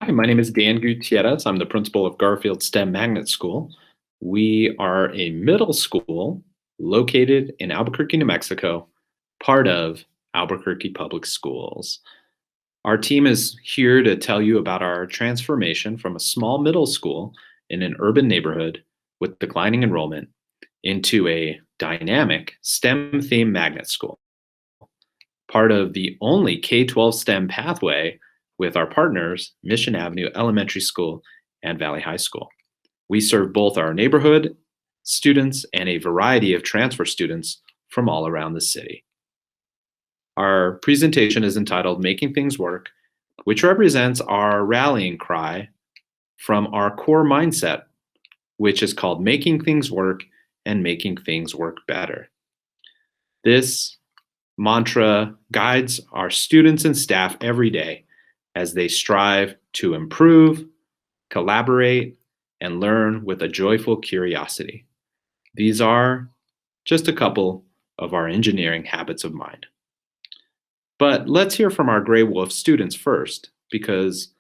Hi, my name is Dan Gutierrez. I'm the principal of Garfield STEM Magnet School. We are a middle school located in Albuquerque, New Mexico, part of Albuquerque Public Schools. Our team is here to tell you about our transformation from a small middle school in an urban neighborhood with declining enrollment into a dynamic STEM themed magnet school, part of the only K 12 STEM pathway with our partners, Mission Avenue Elementary School and Valley High School. We serve both our neighborhood students and a variety of transfer students from all around the city. Our presentation is entitled Making Things Work, which represents our rallying cry from our core mindset, which is called Making Things Work and Making Things Work Better. This mantra guides our students and staff every day as they strive to improve, collaborate, and learn with a joyful curiosity. These are just a couple of our engineering habits of mind. But let's hear from our Gray Wolf students first, because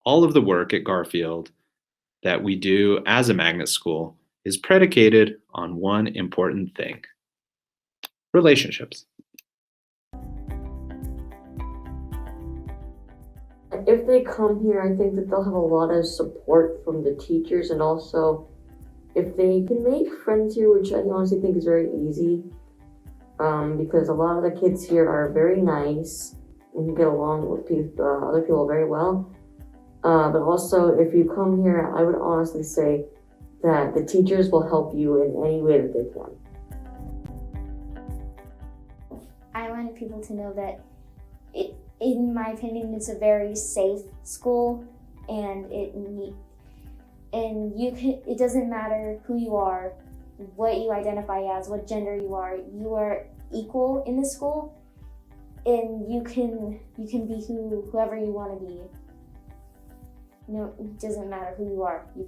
all of the work at Garfield that we do as a magnet school is predicated on one important thing: relationships. If they come here, I think that they'll have a lot of support from the teachers, and also if they can make friends here, which I honestly think is very easy, because a lot of the kids here are very nice and get along with other people very well. But also, if you come here, I would honestly say that the teachers will help you in any way that they can. I want people to know that in my opinion, it's a very safe school, and it doesn't matter who you are, what you identify as, what gender you are equal in this school, and you can be whoever you want to be. It doesn't matter who you are. You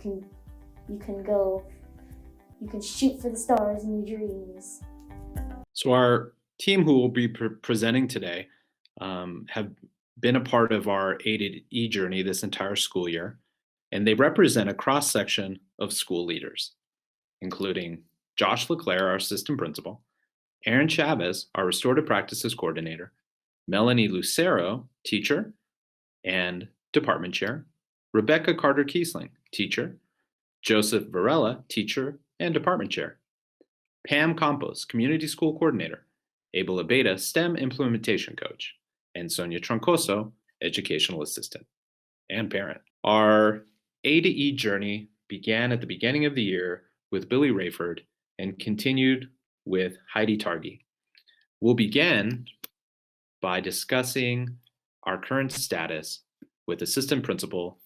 can shoot for the stars in your dreams. So our team who will be presenting today have been a part of our aided e-journey this entire school year, and they represent a cross-section of school leaders, including Josh LeClaire, our assistant principal, Aaron Chavez, our restorative practices coordinator, Melanie Lucero, teacher and department chair, Rebecca Carter Kiesling, teacher, Joseph Varela, teacher and department chair, Pam Campos, community school coordinator, Abel Abeda, STEM implementation coach, and Sonia Troncoso, educational assistant and parent. Our A to E journey began at the beginning of the year with Billy Rayford and continued with Heidi Targi. We'll begin by discussing our current status with assistant principal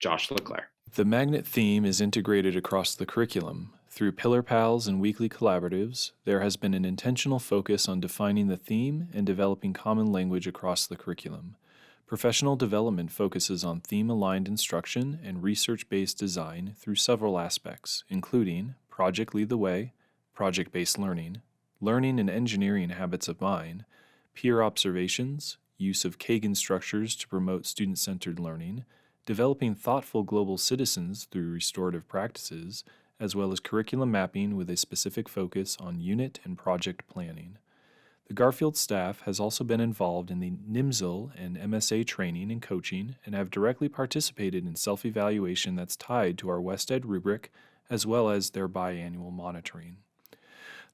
Josh LeClaire. The magnet theme is integrated across the curriculum. Through Pillar Pals and weekly collaboratives, there has been an intentional focus on defining the theme and developing common language across the curriculum. Professional development focuses on theme-aligned instruction and research-based design through several aspects, including Project Lead the Way, project-based learning, learning and engineering habits of mind, peer observations, use of Kagan structures to promote student-centered learning, developing thoughtful global citizens through restorative practices, as well as curriculum mapping with a specific focus on unit and project planning. The Garfield staff has also been involved in the NIMSL and MSA training and coaching and have directly participated in self-evaluation that's tied to our WestEd rubric, as well as their biannual monitoring.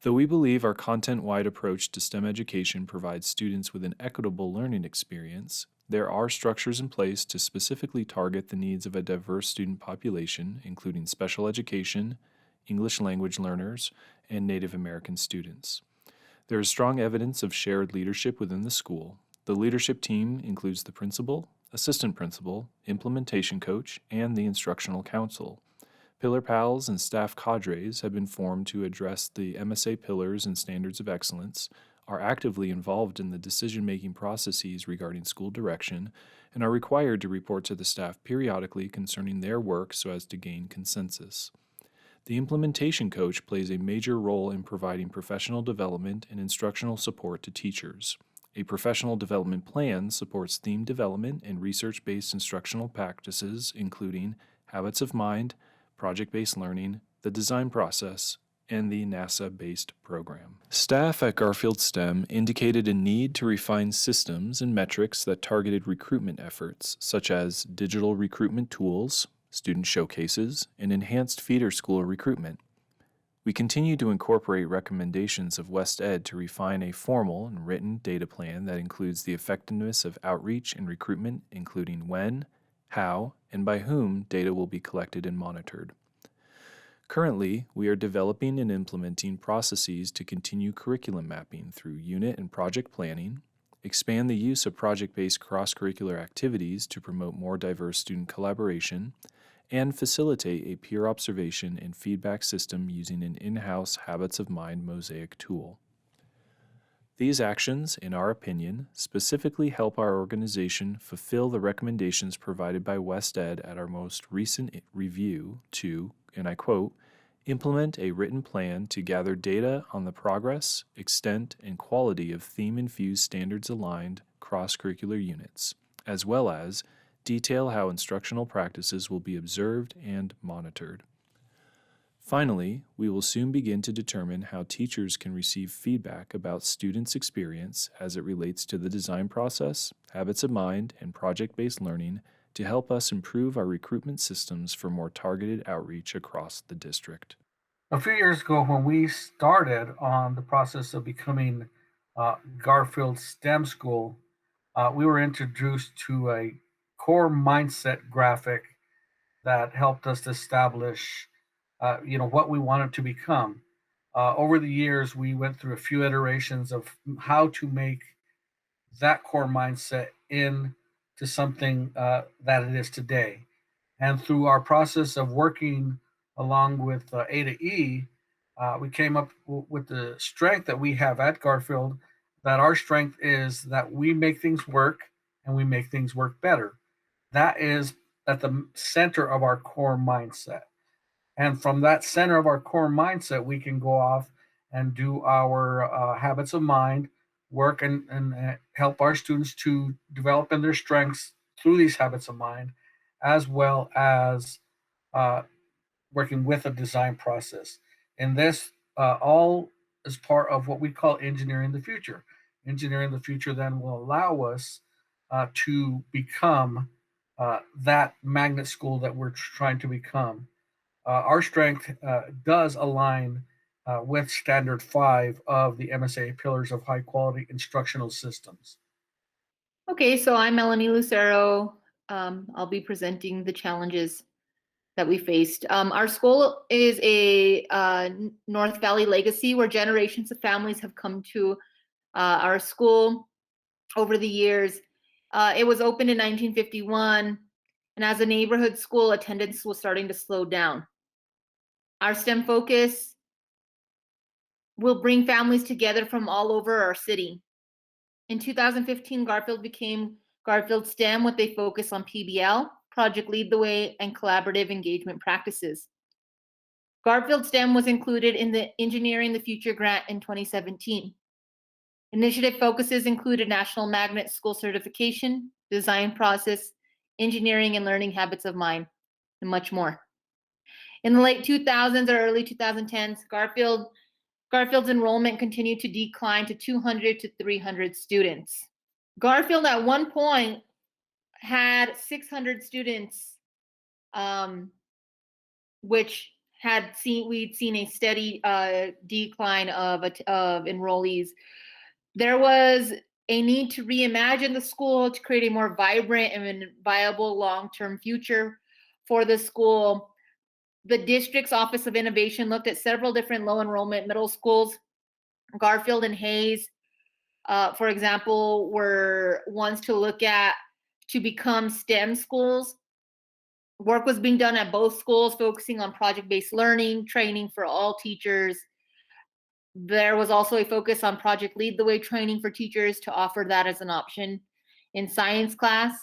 Though we believe our content-wide approach to STEM education provides students with an equitable learning experience, there are structures in place to specifically target the needs of a diverse student population, including special education, English language learners, and Native American students. There is strong evidence of shared leadership within the school. The leadership team includes the principal, assistant principal, implementation coach, and the instructional council. Pillar Pals and staff cadres have been formed to address the MSA pillars and standards of excellence, are actively involved in the decision-making processes regarding school direction, and are required to report to the staff periodically concerning their work so as to gain consensus. The implementation coach plays a major role in providing professional development and instructional support to teachers. A professional development plan supports theme development and research-based instructional practices, including habits of mind, project-based learning, the design process, and the NASA-based program. Staff at Garfield STEM indicated a need to refine systems and metrics that targeted recruitment efforts, such as digital recruitment tools, student showcases, and enhanced feeder school recruitment. We continue to incorporate recommendations of West Ed to refine a formal and written data plan that includes the effectiveness of outreach and recruitment, including when, how, and by whom data will be collected and monitored. Currently, we are developing and implementing processes to continue curriculum mapping through unit and project planning, expand the use of project-based cross-curricular activities to promote more diverse student collaboration, and facilitate a peer observation and feedback system using an in-house Habits of Mind mosaic tool. These actions, in our opinion, specifically help our organization fulfill the recommendations provided by West Ed at our most recent review to, and I quote, implement a written plan to gather data on the progress, extent, and quality of theme-infused standards-aligned cross-curricular units, as well as detail how instructional practices will be observed and monitored. Finally, we will soon begin to determine how teachers can receive feedback about students' experience as it relates to the design process, habits of mind, and project-based learning to help us improve our recruitment systems for more targeted outreach across the district. A few years ago, when we started on the process of becoming Garfield STEM School, we were introduced to a core mindset graphic that helped us establish, what we wanted to become. Over the years, we went through a few iterations of how to make that core mindset into something that it is today. And through our process of working along with A to E, we came up with the strength that we have at Garfield, that our strength is that we make things work and we make things work better. That is at the center of our core mindset. And from that center of our core mindset, we can go off and do our habits of mind work and help our students to develop in their strengths through these habits of mind, as well as working with a design process. And this all is part of what we call engineering the future. Engineering the future then will allow us to become that magnet school that we're trying to become. Our strength does align with Standard 5 of the MSA Pillars of High Quality Instructional Systems. Okay, so I'm Melanie Lucero. I'll be presenting the challenges that we faced. Our school is a North Valley legacy where generations of families have come to our school over the years. It was opened in 1951, and as a neighborhood school, attendance was starting to slow down. Our STEM focus will bring families together from all over our city. In 2015, Garfield became Garfield STEM with a focus on PBL, Project Lead the Way, and collaborative engagement practices. Garfield STEM was included in the Engineering the Future grant in 2017. Initiative focuses included National Magnet School Certification, design process, engineering and learning habits of mind, and much more. In the late 2000s or early 2010s, Garfield's enrollment continued to decline to 200 to 300 students. Garfield at one point had 600 students, which we'd seen a steady decline of enrollees. There was a need to reimagine the school to create a more vibrant and viable long-term future for the school. The district's Office of Innovation looked at several different low enrollment middle schools. Garfield and Hayes, for example, were ones to look at to become STEM schools. Work was being done at both schools, focusing on project-based learning, training for all teachers. There was also a focus on Project Lead the Way training for teachers to offer that as an option in science class.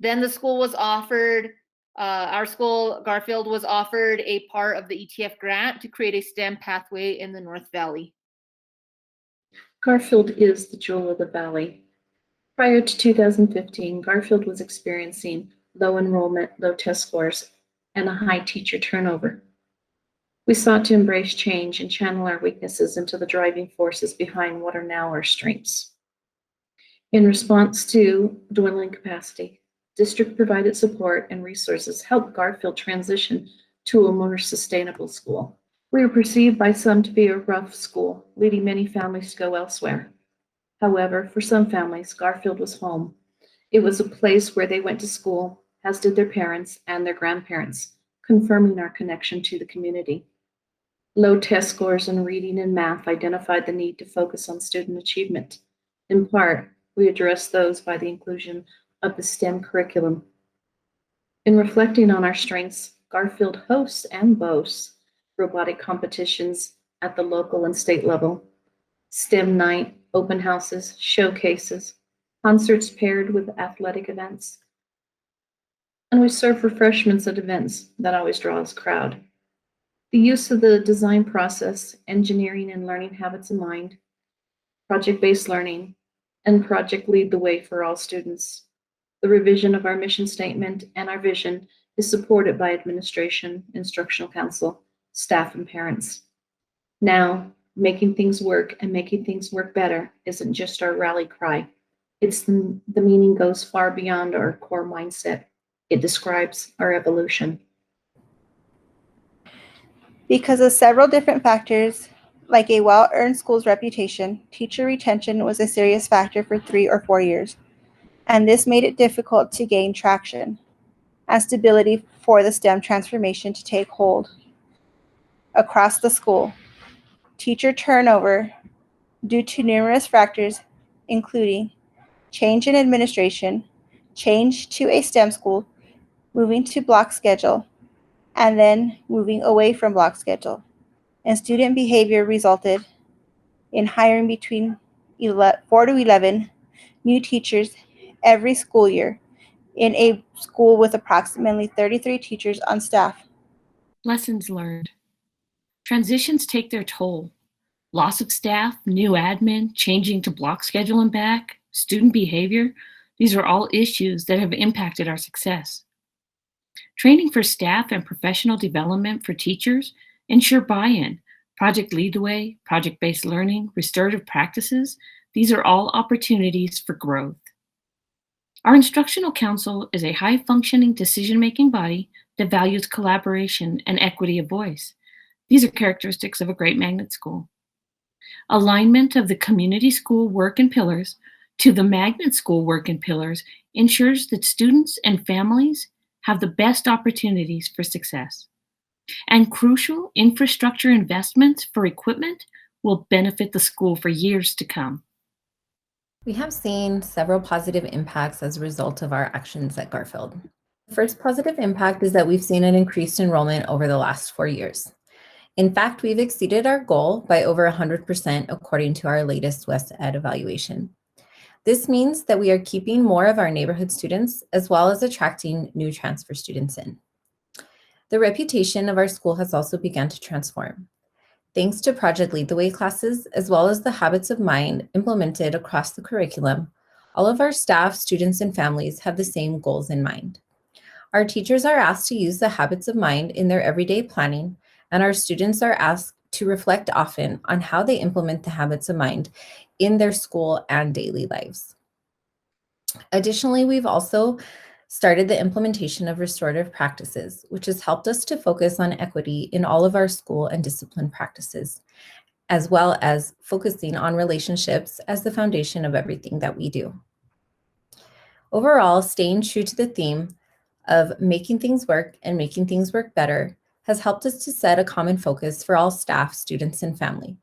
Then the school was offered, our school, Garfield, was offered a part of the ETF grant to create a STEM pathway in the North Valley. Garfield is the jewel of the valley. Prior to 2015, Garfield was experiencing low enrollment, low test scores, and a high teacher turnover. We sought to embrace change and channel our weaknesses into the driving forces behind what are now our strengths. In response to dwindling capacity, district provided support and resources helped Garfield transition to a more sustainable school. We were perceived by some to be a rough school, leading many families to go elsewhere. However, for some families, Garfield was home. It was a place where they went to school, as did their parents and their grandparents, confirming our connection to the community. Low test scores in reading and math identified the need to focus on student achievement. In part, we addressed those by the inclusion of the STEM curriculum. In reflecting on our strengths, Garfield hosts and boasts robotic competitions at the local and state level, STEM night, open houses, showcases, concerts paired with athletic events. And we serve refreshments at events that always draw us crowd. The use of the design process, engineering and learning habits in mind, project-based learning, and project lead the way for all students. The revision of our mission statement and our vision is supported by administration, instructional council, staff, and parents. Now, making things work and making things work better isn't just our rally cry. The meaning goes far beyond our core mindset. It describes our evolution. Because of several different factors, like a well-earned school's reputation, teacher retention was a serious factor for 3 or 4 years, and this made it difficult to gain traction and stability for the STEM transformation to take hold across the school. Teacher turnover due to numerous factors, including change in administration, change to a STEM school, moving to block schedule, and then moving away from block schedule. And student behavior resulted in hiring between 4 to 11 new teachers every school year in a school with approximately 33 teachers on staff. Lessons learned. Transitions take their toll. Loss of staff, new admin, changing to block schedule and back, student behavior, these are all issues that have impacted our success. Training for staff and professional development for teachers ensure buy-in. Project Lead the Way, project-based learning, restorative practices, these are all opportunities for growth. Our instructional council is a high-functioning decision-making body that values collaboration and equity of voice. These are characteristics of a great magnet school. Alignment of the community school work and pillars to the magnet school work and pillars ensures that students and families have the best opportunities for success. And crucial infrastructure investments for equipment will benefit the school for years to come. We have seen several positive impacts as a result of our actions at Garfield. The first positive impact is that we've seen an increased enrollment over the last 4 years. In fact, we've exceeded our goal by over 100% according to our latest West Ed evaluation. This means that we are keeping more of our neighborhood students as well as attracting new transfer students in. The reputation of our school has also begun to transform. Thanks to Project Lead the Way classes, as well as the habits of mind implemented across the curriculum, all of our staff, students, and families have the same goals in mind. Our teachers are asked to use the habits of mind in their everyday planning, and our students are asked to reflect often on how they implement the habits of mind in their school and daily lives. Additionally, we've also started the implementation of restorative practices, which has helped us to focus on equity in all of our school and discipline practices, as well as focusing on relationships as the foundation of everything that we do. Overall, staying true to the theme of making things work and making things work better has helped us to set a common focus for all staff, students, and family.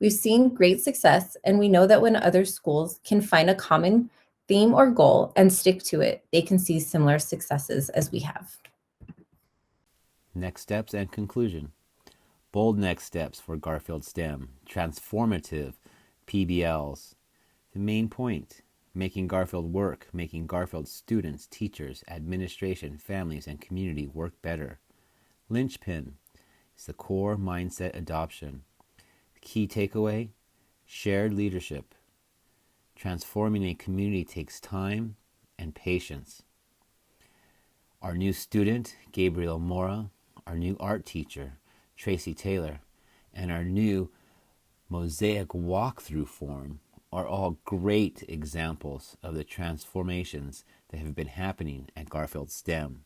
We've seen great success, and we know that when other schools can find a common theme or goal and stick to it, they can see similar successes as we have. Next steps and conclusion. Bold next steps for Garfield STEM. Transformative PBLs. The main point, making Garfield work, making Garfield students, teachers, administration, families, and community work better. Linchpin is the core mindset adoption. Key takeaway, Shared leadership. Transforming a community takes time and patience. Our new student, Gabriel Mora, our new art teacher, Tracy Taylor, and our new mosaic walkthrough form are all great examples of the transformations that have been happening at Garfield STEM.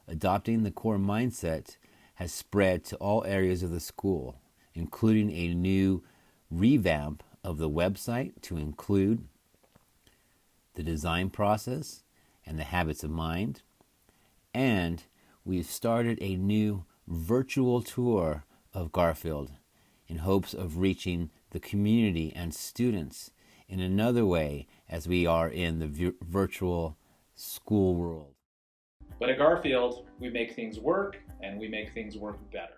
Adopting the core mindset has spread to all areas of the school, including a new revamp of the website to include the design process and the habits of mind. And we've started a new virtual tour of Garfield in hopes of reaching the community and students in another way as we are in the virtual school world. But at Garfield, we make things work, and we make things work better.